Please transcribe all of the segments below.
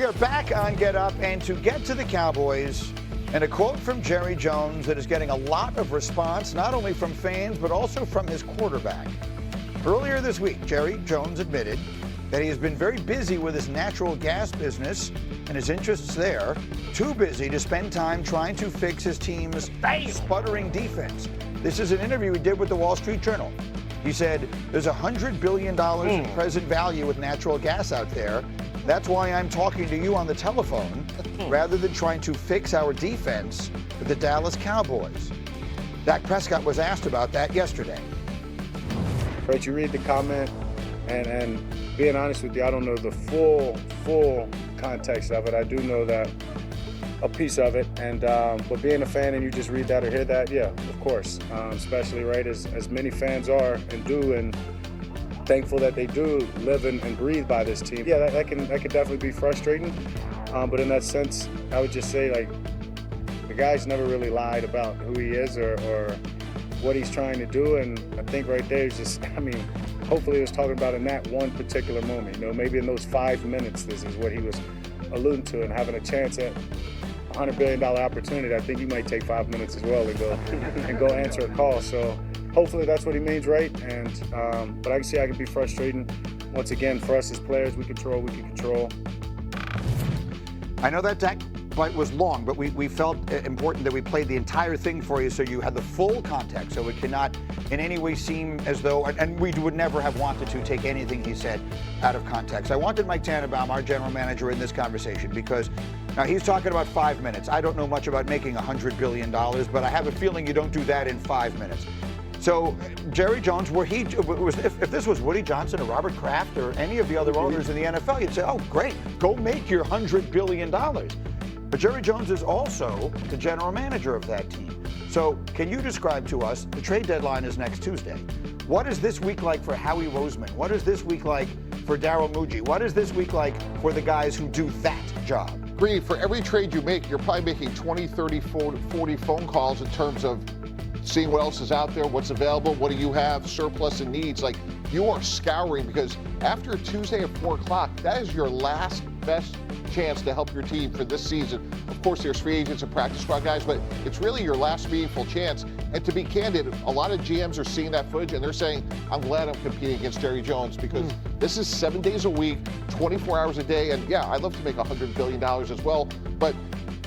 are back on Get Up, and to get to the Cowboys, and a quote from Jerry Jones that is getting a lot of response, not only from fans, but also from his quarterback. Earlier this week, Jerry Jones admitted that he has been very busy with his natural gas business and his interests there, too busy to spend time trying to fix his team's sputtering defense. This is an interview he did with the Wall Street Journal. He said, there's $100 billion in present value with natural gas out there. That's why I'm talking to you on the telephone rather than trying to fix our defense with the Dallas Cowboys. Dak Prescott was asked about that yesterday. Right, you read the comment, and being honest with you, I don't know the full context of it. I do know that a piece of it, and but being a fan and you just read that or hear that, yeah, of course, especially right as many fans are and do, and thankful that they do live and breathe by this team. Yeah, that can definitely be frustrating, but in that sense, I would just say, like, the guy's never really lied about who he is or what he's trying to do, and I think right there is just, I mean, hopefully he was talking about in that one particular moment, you know, maybe in those 5 minutes, this is what he was alluding to, and having a chance at a $100 billion opportunity. I think he might take 5 minutes as well and go answer a call. So hopefully that's what he means, right? And but I can see I can be frustrating. Once again, for us as players, we can control. I know that Dak bite was long, but we felt important that we played the entire thing for you so you had the full context, so it cannot in any way seem as though, and we would never have wanted to take anything he said out of context. I wanted Mike Tannenbaum, our general manager, in this conversation because now he's talking about 5 minutes. I don't know much about making $100 billion, but I have a feeling you don't do that in 5 minutes. So Jerry Jones, if this was Woody Johnson or Robert Kraft or any of the other owners in the NFL, you'd say, oh, great, go make your $100 billion. But Jerry Jones is also the general manager of that team. So can you describe to us, the trade deadline is next Tuesday. What is this week like for Howie Roseman? What is this week like for Darryl Muji? What is this week like for the guys who do that job? Agree, for every trade you make, you're probably making 20, 30, 40 phone calls in terms of seeing what else is out there, what's available, what do you have, surplus and needs. Like, you are scouring, because after Tuesday at 4 o'clock, that is your last best chance to help your team for this season. Of course, there's free agents and practice squad guys, but it's really your last meaningful chance. And to be candid, a lot of GMs are seeing that footage and they're saying, I'm glad I'm competing against Jerry Jones, because this is 7 days a week, 24 hours a day. And yeah, I'd love to make $100 billion as well, but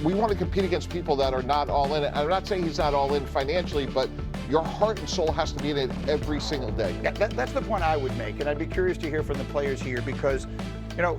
we want to compete against people that are not all in. I'm not saying he's not all in financially, but your heart and soul has to be in it every single day. Yeah, that's the point I would make, and I'd be curious to hear from the players here because, you know,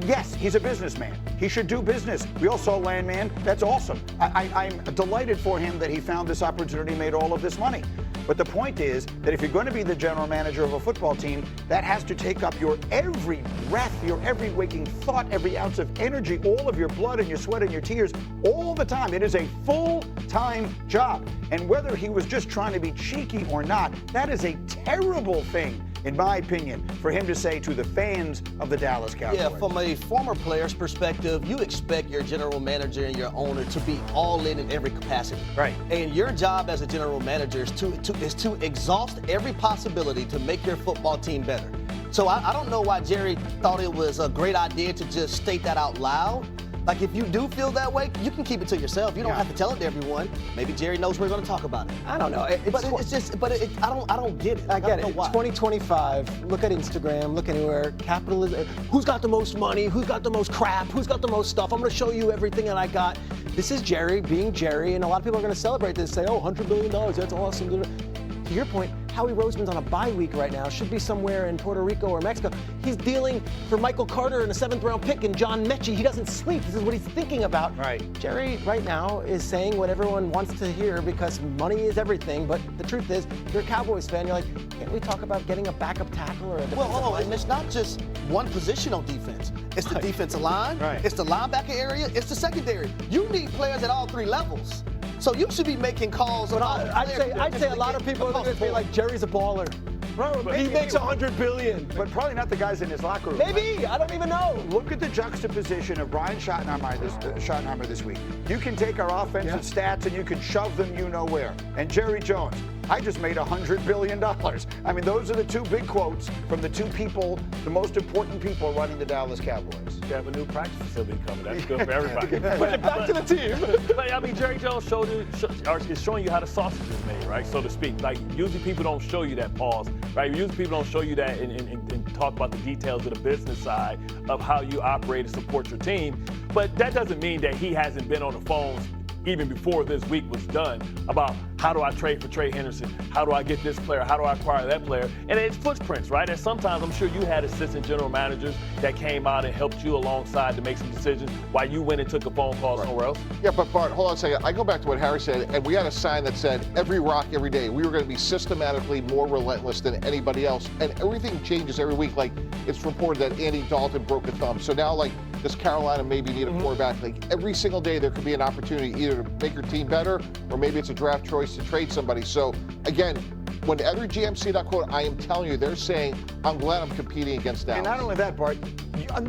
yes, he's a businessman. He should do business. We all saw Landman. That's awesome. I'm delighted for him that he found this opportunity, made all of this money. But the point is that if you're going to be the general manager of a football team, that has to take up your every breath, your every waking thought, every ounce of energy, all of your blood and your sweat and your tears, all the time. It is a full-time job. And whether he was just trying to be cheeky or not, that is a terrible thing, in my opinion, for him to say to the fans of the Dallas Cowboys. Yeah, from a former player's perspective, you expect your general manager and your owner to be all in every capacity. Right. And your job as a general manager is to exhaust every possibility to make your football team better. So I don't know why Jerry thought it was a great idea to just state that out loud. Like, if you do feel that way, you can keep it to yourself. You don't have to tell it to everyone. Maybe Jerry knows we're going to talk about it. I don't know. I don't get it. I get it. Know why. 2025. Look at Instagram. Look anywhere. Capitalism. Who's got the most money? Who's got the most crap? Who's got the most stuff? I'm going to show you everything that I got. This is Jerry being Jerry, and a lot of people are going to celebrate this. Say, oh, $100 billion. That's awesome. To your point, Howie Roseman's on a bye week right now. Should be somewhere in Puerto Rico or Mexico. He's dealing for Michael Carter and a 7th-round pick and John Mechie. He doesn't sleep. This is what he's thinking about. Right. Jerry right now is saying what everyone wants to hear because money is everything. But the truth is, you're a Cowboys fan. You're like, can't we talk about getting a backup tackle or a defensive lineman? And it's not just one position on defense. It's the defensive line. Right. It's the linebacker area. It's the secondary. You need players at all 3 levels. So you should be making calls. But I'd say a lot of people are going to be like, Jerry's a baller. Bro, He makes $100 billion. But probably not the guys in his locker room. Maybe. I don't even know. Look at the juxtaposition of Brian Schottenheimer this week. You can take our offensive stats and you can shove them you know where. And Jerry Jones, I just made $100 billion. I mean, those are the two big quotes from the two people, the most important people running the Dallas Cowboys. You have a new practice facility coming. That's good for everybody. Back to the team. But I mean, Jerry Jones is showing you how the sausage is made, right? So to speak. Like, usually people don't show you that pause, right? Usually people don't show you that and talk about the details of the business side of how you operate and support your team. But that doesn't mean that he hasn't been on the phones even before this week was done about how do I trade for Trey Henderson? How do I get this player? How do I acquire that player? And it's footprints, right? And sometimes I'm sure you had assistant general managers that came out and helped you alongside to make some decisions while you went and took a phone call somewhere else. Yeah, but Bart, hold on a second. I go back to what Harry said, and we had a sign that said, every rock, every day. We were going to be systematically more relentless than anybody else. And everything changes every week. Like, it's reported that Andy Dalton broke a thumb. So now, like, does Carolina maybe need a quarterback? Like, every single day there could be an opportunity either to make your team better or maybe it's a draft choice to trade somebody. So, again, whenever GM see that quote, I am telling you, they're saying, I'm glad I'm competing against Dallas. And not only that, Bart,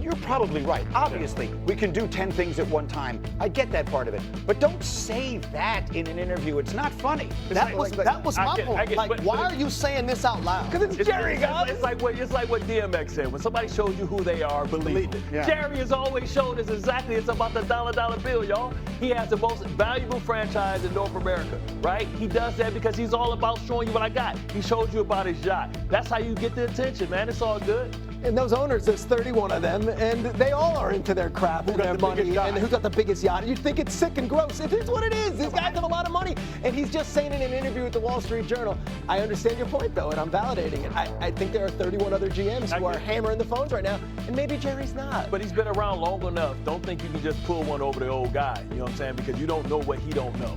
you're probably right. Obviously, we can do 10 things at one time. I get that part of it. But don't say that in an interview. It's not funny. That was my point. Why are you saying this out loud? Because it's Jerry, guys. It's like what DMX said. When somebody shows you who they are, believe it. Yeah. Jerry has always showed us exactly. It's about the dollar bill, y'all. He has the most valuable franchise in North America, right? He does that because he's all about showing you what I got. He shows you about his yacht. That's how you get the attention, man. It's all good. And those owners, there's 31 of them, and they all are into their crap and their money, and who got the biggest yacht. You think it's sick and gross. It is what it is. These guys have a lot of money. And he's just saying in an interview with the Wall Street Journal, I understand your point, though, and I'm validating it. I think there are 31 other GMs who are hammering the phones right now, and maybe Jerry's not. But he's been around long enough. Don't think you can just pull one over the old guy. You know what I'm saying? Because you don't know what he don't know.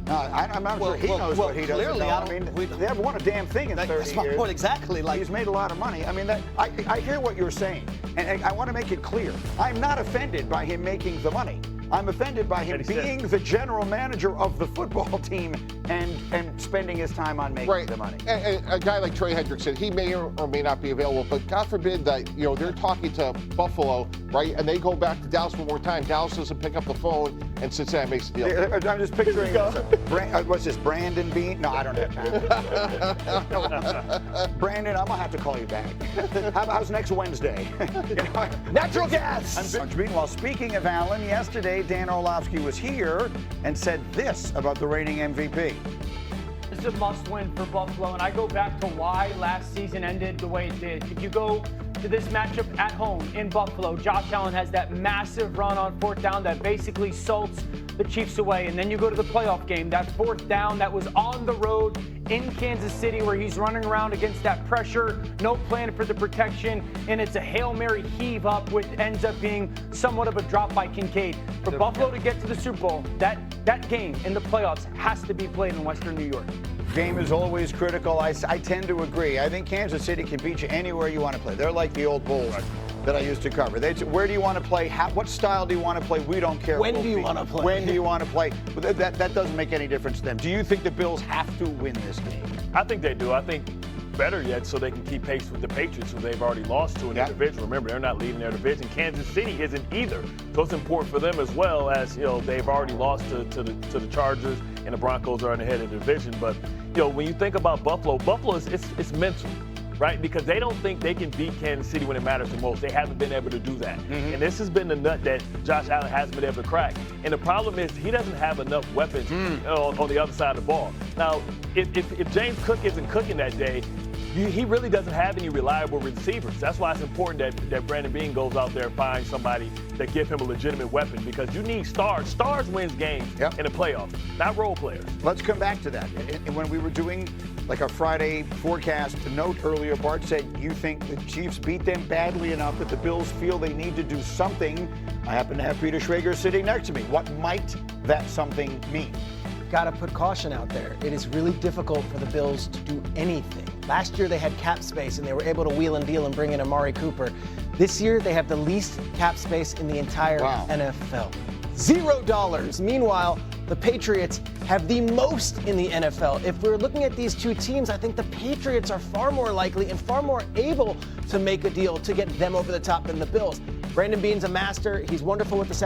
I'm not sure he knows what he doesn't know. I mean, they haven't won a damn thing in 30 years. That's my point exactly. Like, he's made a lot of money. I mean, I hear what you're saying, and I want to make it clear. I'm not offended by him making the money. I'm offended by him being the general manager of the football team and spending his time on making the money. And a guy like Trey Hendrickson, he may or may not be available, but God forbid that, you know, they're talking to Buffalo, right? And they go back to Dallas one more time. Dallas doesn't pick up the phone, and Cincinnati makes the deal. I'm just picturing what's this, Brandon Bean? No, I don't have time. Brandon, I'm going to have to call you back. How's next Wednesday? Natural gas! Meanwhile, speaking of Allen, yesterday, Dan Orlovsky was here and said this about the reigning MVP. This is a must-win for Buffalo, and I go back to why last season ended the way it did. If you go to this matchup at home in Buffalo, Josh Allen has that massive run on fourth down that basically salts the Chiefs away. And then you go to the playoff game, that fourth down that was on the road in Kansas City where he's running around against that pressure, no plan for the protection, and it's a Hail Mary heave up, which ends up being somewhat of a drop by Kincaid. For Buffalo to get to the Super Bowl, that game in the playoffs has to be played in Western New York. Game is always critical. I tend to agree. I think Kansas City can beat you anywhere you want to play. They're like the old Bulls that I used to cover. They say, where do you want to play? What style do you want to play? We don't care. When do you want to play? When do you want to play? But that doesn't make any difference to them. Do you think the Bills have to win this game? I think they do. I think better yet so they can keep pace with the Patriots, who they've already lost to in their division. Remember, they're not leading their division. Kansas City isn't either. So it's important for them as well, as, you know, they've already lost to the Chargers, and the Broncos are in the head of the division. But, you know, when you think about Buffalo it's mental, right? Because they don't think they can beat Kansas City when it matters the most. They haven't been able to do that. And this has been the nut that Josh Allen hasn't been able to crack. And the problem is he doesn't have enough weapons on the other side of the ball. Now, if James Cook isn't cooking that day, he really doesn't have any reliable receivers. That's why it's important that Brandon Beane goes out there and finds somebody that give him a legitimate weapon, because you need stars. Stars wins games in the playoffs, not role players. Let's come back to that. And when we were doing like a Friday forecast note earlier, Bart said you think the Chiefs beat them badly enough that the Bills feel they need to do something. I happen to have Peter Schrager sitting next to me. What might that something mean? Got to put caution out there. It is really difficult for the Bills to do anything. Last year they had cap space and they were able to wheel and deal and bring in Amari Cooper. This year they have the least cap space in the entire NFL. $0. Meanwhile, the Patriots have the most in the NFL. If we're looking at these two teams, I think the Patriots are far more likely and far more able to make a deal to get them over the top than the Bills. Brandon Beane's a master. He's wonderful with the South.